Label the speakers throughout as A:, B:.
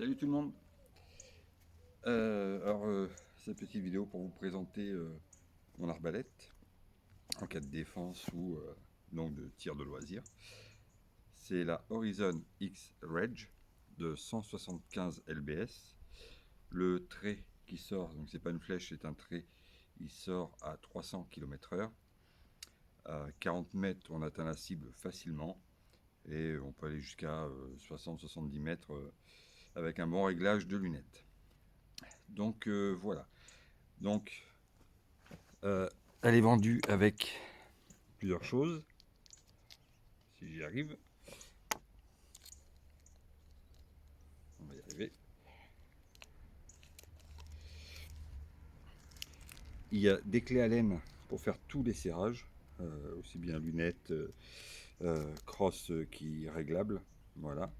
A: Salut tout le monde. Cette petite vidéo pour vous présenter mon arbalète en cas de défense ou donc de tir de loisir. C'est la Horizon X Reg de 175 lbs. Le trait qui sort, donc c'est pas une flèche, c'est un trait, il sort à 300 km/h. À 40 mètres, on atteint la cible facilement et on peut aller jusqu'à 60-70 mètres avec un bon réglage de lunettes. Donc voilà. Donc elle est vendue avec plusieurs choses. Si j'y arrive, on va y arriver. Il y a des clés Allen pour faire tous les serrages, aussi bien lunettes, crosse qui réglable, voilà,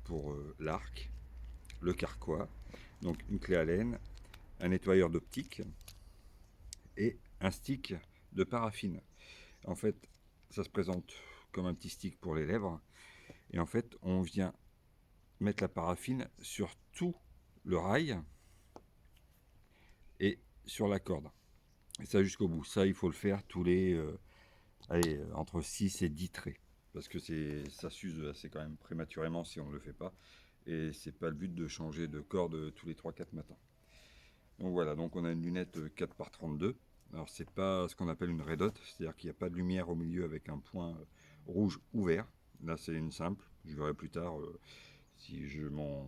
A: pour l'arc, le carquois, donc une clé Allen, un nettoyeur d'optique et un stick de paraffine. En fait, ça se présente comme un petit stick pour les lèvres, et en fait, on vient mettre la paraffine sur tout le rail et sur la corde. Et ça jusqu'au bout. Ça, il faut le faire tous les entre 6 et 10 traits. Parce que ça s'use assez quand même prématurément si on ne le fait pas. Et c'est pas le but de changer de corde tous les 3-4 matins. Donc voilà, donc on a une lunette 4 par 32. Alors c'est pas ce qu'on appelle une red dot, c'est-à-dire qu'il n'y a pas de lumière au milieu avec un point rouge ou vert. Là c'est une simple, je verrai plus tard si je m'en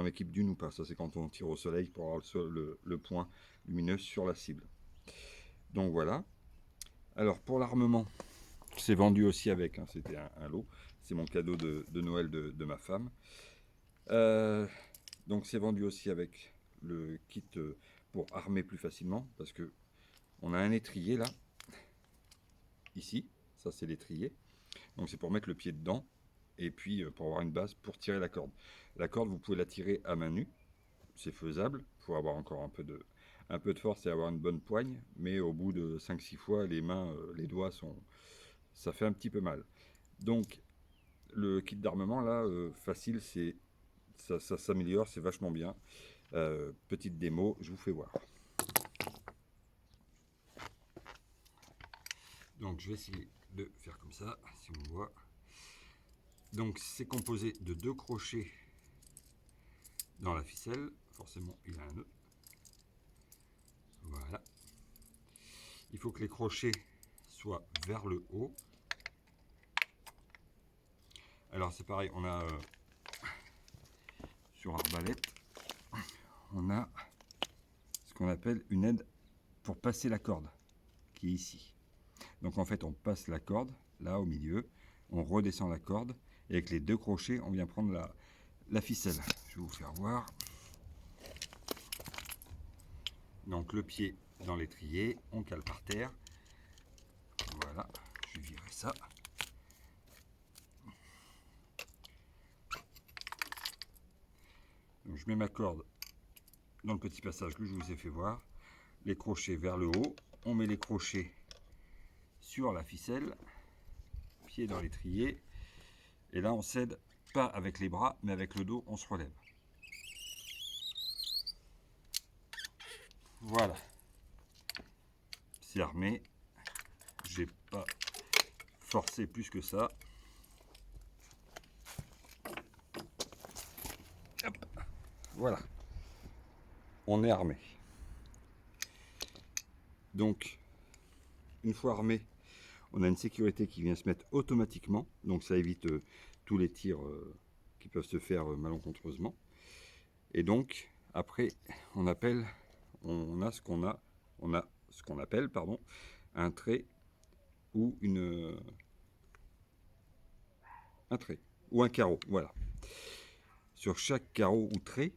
A: équipe d'une ou pas. Ça c'est quand on tire au soleil pour avoir le point lumineux sur la cible. Donc voilà. Alors pour l'armement, c'est vendu aussi avec, hein, c'était un lot. C'est mon cadeau de Noël de ma femme. Donc c'est vendu aussi avec le kit pour armer plus facilement, parce que on a un étrier là, ici, ça c'est l'étrier. Donc c'est pour mettre le pied dedans, et puis pour avoir une base pour tirer la corde. La corde, vous pouvez la tirer à main nue, c'est faisable, il faut avoir encore un peu de force et avoir une bonne poigne, mais au bout de 5-6 fois, les mains, les doigts ça fait un petit peu mal. Donc le kit d'armement là, facile, ça s'améliore, c'est vachement bien. Petite démo, je vous fais voir. Donc je vais essayer de faire comme ça, si on voit. Donc c'est composé de 2 crochets dans la ficelle, forcément il a un nœud. Voilà. Il faut que les crochets soient vers le haut. Alors c'est pareil, on a sur arbalète, on a ce qu'on appelle une aide pour passer la corde, qui est ici. Donc en fait on passe la corde, là au milieu, on redescend la corde, et avec les 2 crochets on vient prendre la ficelle. Je vais vous faire voir. Donc le pied dans l'étrier, on cale par terre. Voilà, je vais virer ça. Donc je mets ma corde dans le petit passage que je vous ai fait voir. Les crochets vers le haut. On met les crochets sur la ficelle. Pied dans l'étrier. Et là on cède pas avec les bras, mais avec le dos, on se relève. Voilà. C'est armé. J'ai pas forcé plus que ça. Hop. Voilà. On est armé. Donc, une fois armé, on a une sécurité qui vient se mettre automatiquement. Donc ça évite tous les tirs qui peuvent se faire malencontreusement. Et donc, après, on a ce qu'on appelle un trait ou un trait ou un carreau. Voilà. Sur chaque carreau ou trait,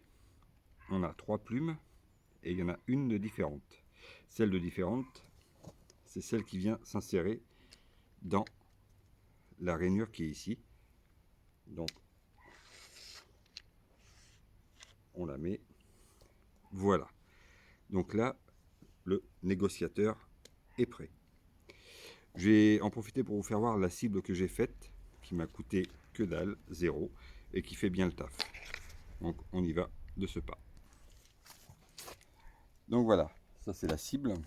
A: on a 3 plumes et il y en a une de différente. Celle de différente, c'est celle qui vient s'insérer dans la rainure qui est ici. Donc, on la met. Voilà. Donc là, le négociateur est prêt. Je vais en profiter pour vous faire voir la cible que j'ai faite, qui m'a coûté que dalle, 0. et qui fait bien le taf. Donc on y va de ce pas. Donc voilà, ça c'est la cible. Vous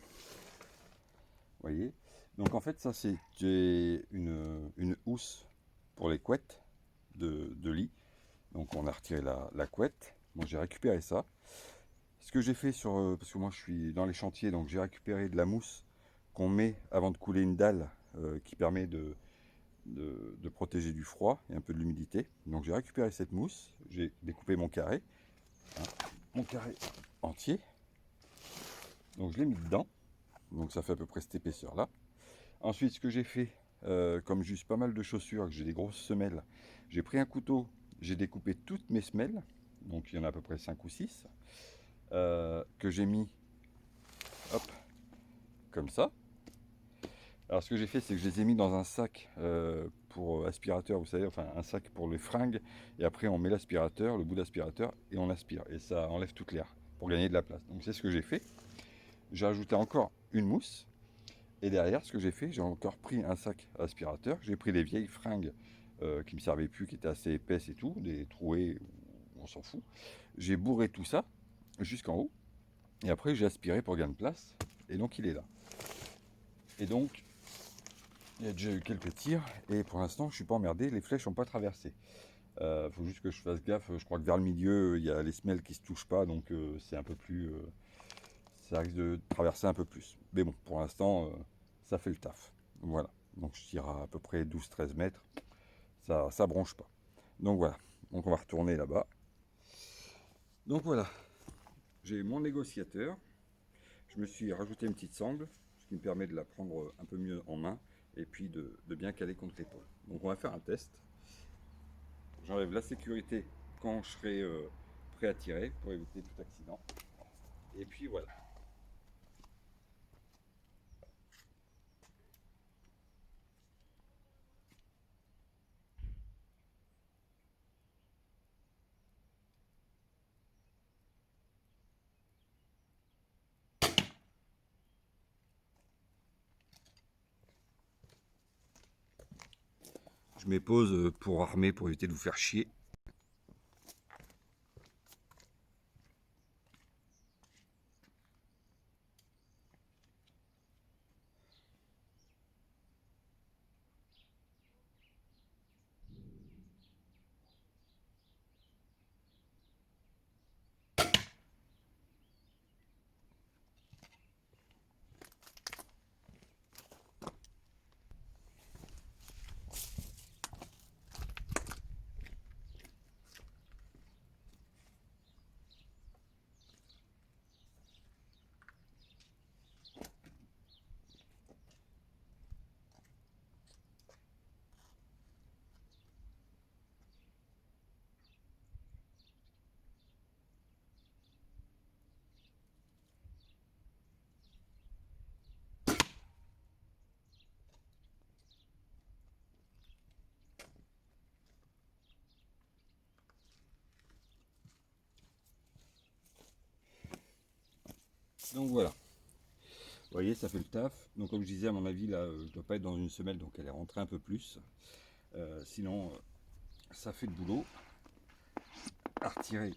A: voyez. Donc en fait ça c'est une housse pour les couettes de lit. Donc on a retiré la couette. Moi j'ai récupéré ça. Ce que j'ai fait parce que moi je suis dans les chantiers, donc j'ai récupéré de la mousse qu'on met avant de couler une dalle qui permet de protéger du froid et un peu de l'humidité. Donc j'ai récupéré cette mousse, j'ai découpé hein, mon carré entier. Donc je l'ai mis dedans. Donc ça fait à peu près cette épaisseur là. Ensuite ce que j'ai fait, comme j'use pas mal de chaussures, que j'ai des grosses semelles, j'ai pris un couteau, j'ai découpé toutes mes semelles. Donc il y en a à peu près 5 ou 6. Que j'ai mis hop, comme ça. Alors ce que j'ai fait, c'est que je les ai mis dans un sac pour aspirateur, vous savez, enfin un sac pour les fringues, et après on met l'aspirateur, le bout d'aspirateur, et on aspire, et ça enlève toute l'air pour gagner de la place. Donc c'est ce que j'ai fait. J'ai ajouté encore une mousse, et derrière ce que j'ai fait, j'ai encore pris un sac aspirateur, j'ai pris les vieilles fringues qui me servaient plus, qui étaient assez épaisses et tout, des trouées, on s'en fout. J'ai bourré tout ça jusqu'en haut, et après j'ai aspiré pour gagner de place, et donc il est là. Et donc il y a déjà eu quelques tirs et pour l'instant je ne suis pas emmerdé, les flèches n'ont pas traversé. Faut juste que je fasse gaffe, je crois que vers le milieu il y a les semelles qui ne se touchent pas, donc c'est un peu plus. Ça risque de traverser un peu plus. Mais bon, pour l'instant ça fait le taf. Voilà. Donc je tire à peu près 12-13 mètres. Ça bronche pas. Donc voilà. Donc on va retourner là-bas. Donc voilà. J'ai mon négociateur. Je me suis rajouté une petite sangle, ce qui me permet de la prendre un peu mieux en main et puis de bien caler contre l'épaule. Donc on va faire un test. J'enlève la sécurité quand je serai prêt à tirer pour éviter tout accident. Et puis voilà. Je mets pause pour armer pour éviter de vous faire chier. Donc voilà. Vous voyez, ça fait le taf. Donc comme je disais, à mon avis, là, je ne dois pas être dans une semelle, donc elle est rentrée un peu plus. Sinon, ça fait le boulot. À retirer,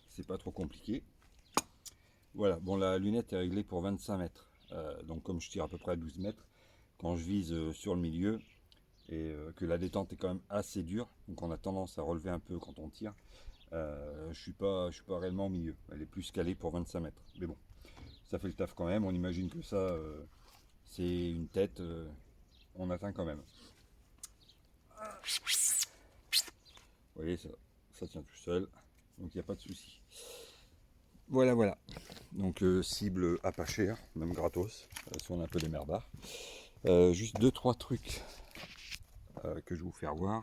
A: c'est pas trop compliqué. Voilà, bon, la lunette est réglée pour 25 mètres. Donc comme je tire à peu près à 12 mètres, quand je vise sur le milieu et que la détente est quand même assez dure, donc on a tendance à relever un peu quand on tire, je suis pas réellement au milieu. Elle est plus calée pour 25 mètres. Mais bon, ça fait le taf quand même. On imagine que ça, c'est une tête, on atteint quand même. Vous voyez, ça tient tout seul, donc il n'y a pas de souci. Voilà, voilà. Donc cible à pas cher, même gratos, si on a un peu des merdards. Juste 2-3 trucs que je vais vous faire voir.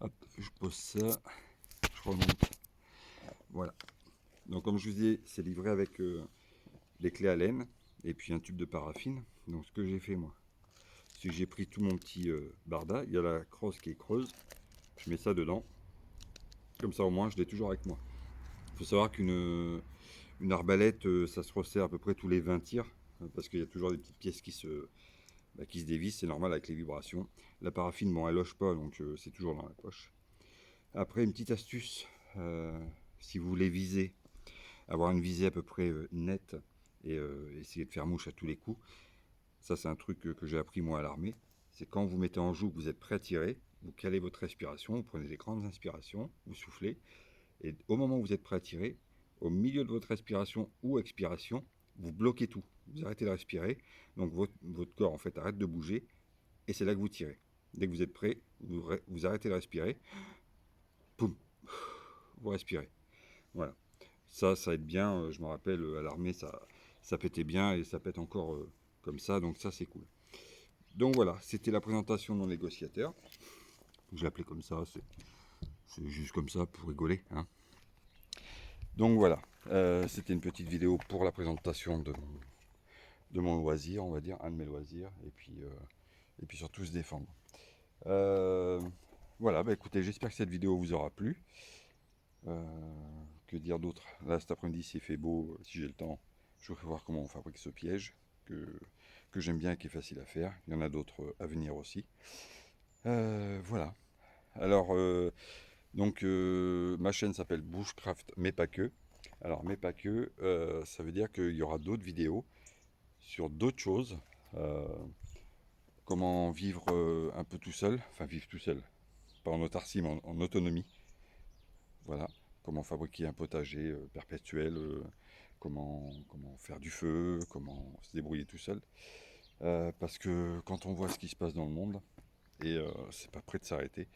A: Hop, je pose ça, je remonte. Voilà. Donc comme je vous disais, c'est livré avec les clés Allen et puis un tube de paraffine. Donc ce que j'ai fait moi, c'est que j'ai pris tout mon petit barda, il y a la crosse qui est creuse, je mets ça dedans. Comme ça au moins je l'ai toujours avec moi. Il faut savoir qu'une arbalète, ça se resserre à peu près tous les 20 tirs, parce qu'il y a toujours des petites pièces qui se dévissent, c'est normal avec les vibrations. La paraffine, bon, elle loge pas, donc c'est toujours dans la poche. Après, une petite astuce, si vous voulez viser, avoir une visée à peu près nette et essayer de faire mouche à tous les coups, ça c'est un truc que j'ai appris moi à l'armée, c'est quand vous mettez en joue, que vous êtes prêt à tirer, vous calez votre respiration, vous prenez des grandes inspirations, vous soufflez, et au moment où vous êtes prêt à tirer, au milieu de votre respiration ou expiration, vous bloquez tout, vous arrêtez de respirer, donc votre corps en fait arrête de bouger, et c'est là que vous tirez. Dès que vous êtes prêt, vous arrêtez de respirer, poum, vous respirez. Voilà. Ça aide bien. Je me rappelle à l'armée, ça pétait bien et ça pète encore comme ça. Donc ça, c'est cool. Donc voilà, c'était la présentation de mon négociateur. Je l'appelais comme ça, c'est juste comme ça pour rigoler, hein. Donc voilà, c'était une petite vidéo pour la présentation de mon loisir, on va dire, un de mes loisirs, et puis surtout se défendre. Voilà, bah écoutez, j'espère que cette vidéo vous aura plu. Que dire d'autre? Là, cet après-midi, s'il fait beau, si j'ai le temps, je vais voir comment on fabrique ce piège, que j'aime bien et qui est facile à faire. Il y en a d'autres à venir aussi. Voilà. Alors, donc, ma chaîne s'appelle Bushcraft, mais pas que. Alors, mais pas que, ça veut dire qu'il y aura d'autres vidéos sur d'autres choses. Euh, Comment vivre un peu tout seul, enfin vivre tout seul, pas en autarcie, mais en autonomie. Voilà, comment fabriquer un potager perpétuel, comment faire du feu, comment se débrouiller tout seul. Parce que quand on voit ce qui se passe dans le monde, et c'est pas prêt de s'arrêter,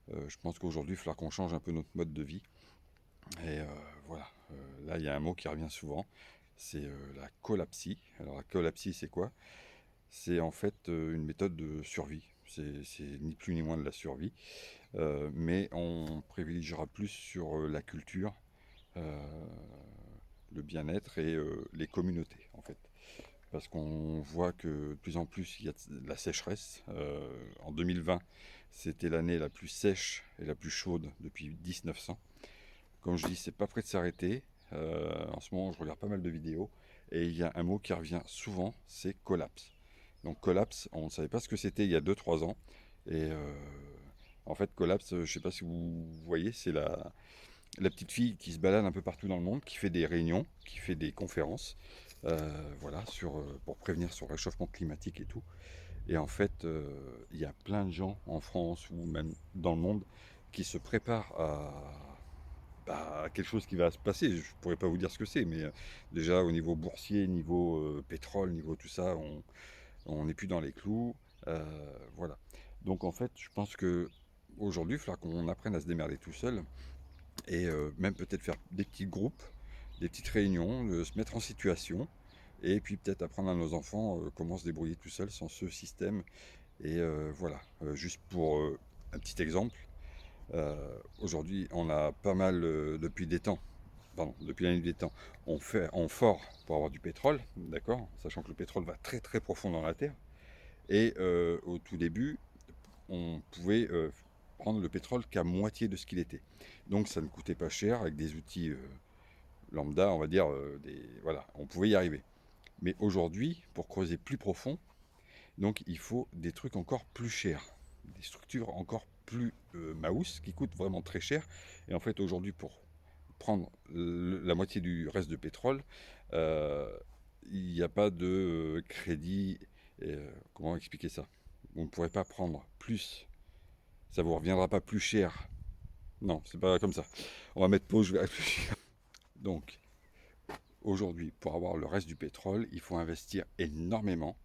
A: je pense qu'aujourd'hui, il va falloir qu'on change un peu notre mode de vie. Et voilà, là, il y a un mot qui revient souvent, c'est la collapsie. Alors la collapsie, c'est quoi? C'est en fait une méthode de survie. C'est ni plus ni moins de la survie. Mais on privilégiera plus sur la culture, euh, le bien-être et les communautés en fait. Parce qu'on voit que de plus en plus il y a de la sécheresse. En 2020, c'était l'année la plus sèche et la plus chaude depuis 1900. Comme je dis, c'est pas prêt de s'arrêter. En ce moment, je regarde pas mal de vidéos et il y a un mot qui revient souvent, c'est collapse. Donc collapse, on ne savait pas ce que c'était il y a 2 3 ans. Et en fait, collapse, je ne sais pas si vous voyez, c'est la petite fille qui se balade un peu partout dans le monde, qui fait des réunions, qui fait des conférences, voilà, pour prévenir sur le réchauffement climatique et tout. Et en fait, il y a plein de gens en France ou même dans le monde qui se préparent à quelque chose qui va se passer. Je ne pourrais pas vous dire ce que c'est, mais déjà au niveau boursier, niveau pétrole, niveau tout ça, on n'est plus dans les clous. Voilà. Donc en fait, je pense que aujourd'hui, il faudra qu'on apprenne à se démerder tout seul et même peut-être faire des petits groupes, des petites réunions, se mettre en situation et puis peut-être apprendre à nos enfants comment se débrouiller tout seul sans ce système. Et voilà, juste pour un petit exemple, aujourd'hui on a pas mal depuis des temps, pardon, depuis la nuit des temps, on fort pour avoir du pétrole, d'accord, sachant que le pétrole va très très profond dans la terre. Et au tout début, on pouvait prendre le pétrole qu'à moitié de ce qu'il était. Donc ça ne coûtait pas cher avec des outils lambda, on va dire, voilà, on pouvait y arriver. Mais aujourd'hui, pour creuser plus profond, donc il faut des trucs encore plus chers, des structures encore plus mouse qui coûtent vraiment très cher. Et en fait, aujourd'hui, pour prendre la moitié du reste de pétrole, euh, il n'y a pas de crédit. Comment expliquer ça? Vous ne pourrez pas prendre plus, ça vous reviendra pas plus cher. Non, c'est pas comme ça. On va mettre pause, je vais réfléchir. Donc, aujourd'hui, pour avoir le reste du pétrole, il faut investir énormément.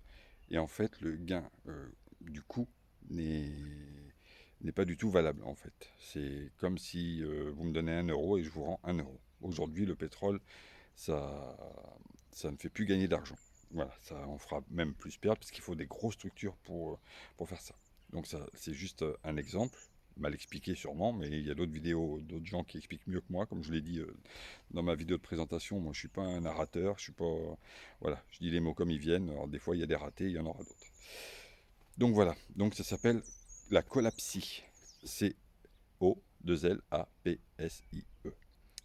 A: Et en fait, le gain du coût n'est n'est pas du tout valable en fait. C'est comme si vous me donnez 1 euro et je vous rends 1 euro. Aujourd'hui, le pétrole, ça, ça ne fait plus gagner d'argent. Voilà, ça en fera même plus perdre parce qu'il faut des grosses structures pour faire ça. Donc ça, c'est juste un exemple, mal expliqué sûrement, mais il y a d'autres vidéos, d'autres gens qui expliquent mieux que moi, comme je l'ai dit dans ma vidéo de présentation. Moi, je suis pas un narrateur, je suis pas, voilà, je dis les mots comme ils viennent. Alors des fois, il y a des ratés, il y en aura d'autres. Donc voilà, donc ça s'appelle la collapsie. C'est O-2-L-A-P-S-I-E.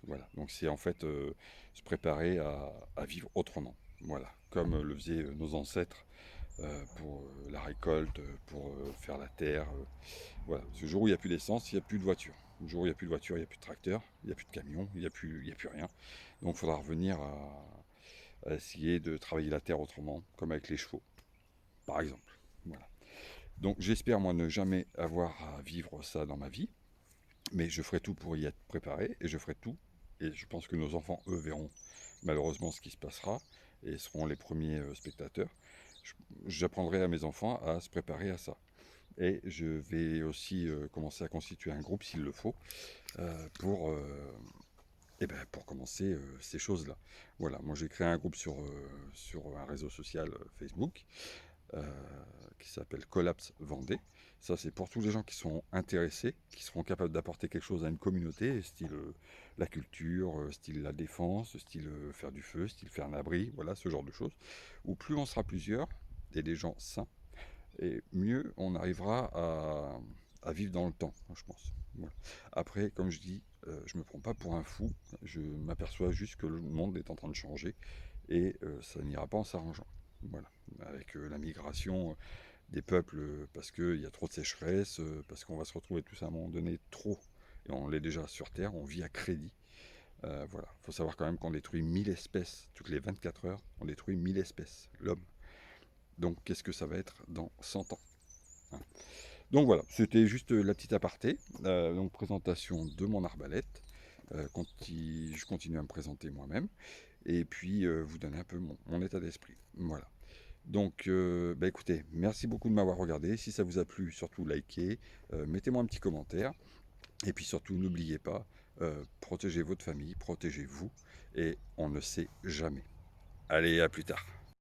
A: Voilà, donc c'est en fait se préparer à vivre autrement. Voilà, comme le faisaient nos ancêtres pour la récolte, pour faire la terre. Voilà, ce jour où il n'y a plus d'essence, il n'y a plus de voiture. Le jour où il n'y a plus de voiture, il n'y a plus de tracteur, il n'y a plus de camion, il y a plus rien. Donc il faudra revenir à essayer de travailler la terre autrement, comme avec les chevaux, par exemple. Voilà. Donc j'espère moi ne jamais avoir à vivre ça dans ma vie, mais je ferai tout pour y être préparé et je ferai tout. Et je pense que nos enfants, eux, verront malheureusement ce qui se passera et seront les premiers spectateurs. J'apprendrai à mes enfants à se préparer à ça. Et je vais aussi commencer à constituer un groupe s'il le faut pour, pour commencer ces choses-là. Voilà, moi j'ai créé un groupe sur un réseau social Facebook euh, qui s'appelle Collapse Vendée. Ça, c'est pour tous les gens qui sont intéressés, qui seront capables d'apporter quelque chose à une communauté, style la culture, style la défense, style faire du feu, style faire un abri, voilà, ce genre de choses. Ou plus on sera plusieurs, et des gens sains, et mieux on arrivera à vivre dans le temps, je pense. Voilà. Après, comme je dis, je me prends pas pour un fou, je m'aperçois juste que le monde est en train de changer, et ça n'ira pas en s'arrangeant. Voilà, avec la migration des peuples, parce qu'il y a trop de sécheresse, parce qu'on va se retrouver tous à un moment donné trop, et on l'est déjà sur Terre, on vit à crédit. Voilà, il faut savoir quand même qu'on détruit 1000 espèces, toutes les 24 heures, on détruit 1000 espèces, l'homme. Donc qu'est-ce que ça va être dans 100 ans, hein. Donc voilà, c'était juste la petite aparté, donc présentation de mon arbalète. Je continue à me présenter moi-même, et puis vous donner un peu mon état d'esprit. Voilà. Donc, écoutez, merci beaucoup de m'avoir regardé. Si ça vous a plu, surtout likez, mettez-moi un petit commentaire. Et puis surtout, n'oubliez pas, protégez votre famille, protégez-vous, et on ne sait jamais. Allez, à plus tard.